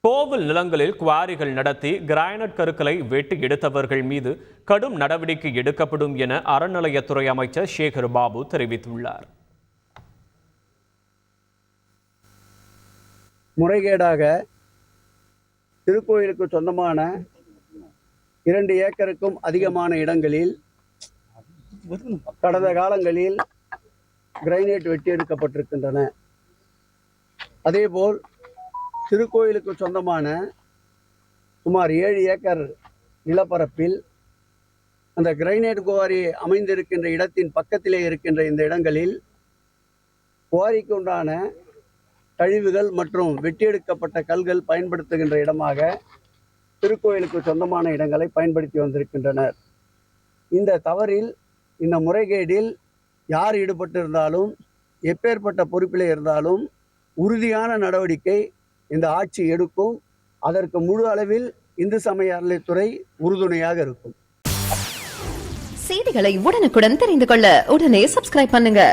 கோவில் நிலங்களில் குவாரிகள் நடத்தி கிரானைட் கருக்களை வெட்டி எடுத்தவர்கள் மீது கடும் நடவடிக்கை எடுக்கப்படும் என அறநிலையத்துறை அமைச்சர் சேகர் பாபு தெரிவித்துள்ளார். முறைகேடாக திருக்கோயிலுக்கு சொந்தமான 2 ஏக்கருக்கும் அதிகமான இடங்களில் கடந்த காலங்களில் கிரைனைட் வெட்டி எடுக்கப்பட்டிருக்கின்றன. அதேபோல் திருக்கோயிலுக்கு சொந்தமான சுமார் 7 ஏக்கர் நிலப்பரப்பில் அந்த கிரைனைட் குவாரி அமைந்திருக்கின்ற இடத்தின் பக்கத்திலே இருக்கின்ற இந்த இடங்களில் குவாரிக்கு உண்டான கழிவுகள் மற்றும் வெட்டி எடுக்கப்பட்ட கல்கள் பயன்படுத்துகின்ற இடமாக திருக்கோயிலுக்கு சொந்தமான இடங்களை பயன்படுத்தி வந்திருக்கின்றனர். இந்த தவறில், இந்த முறைகேடில் யார் ஈடுபட்டிருந்தாலும், எப்பேற்பட்ட பொறுப்பிலே இருந்தாலும் உறுதியான நடவடிக்கை இந்த ஆட்சி எடுக்கும். அதற்கு முழு அளவில் இந்து சமய அறநிலையத்துறை உறுதுணையாக இருக்கும். செய்திகளை உடனுக்குடன் தெரிந்து கொள்ள உடனே சப்ஸ்கிரைப் பண்ணுங்க.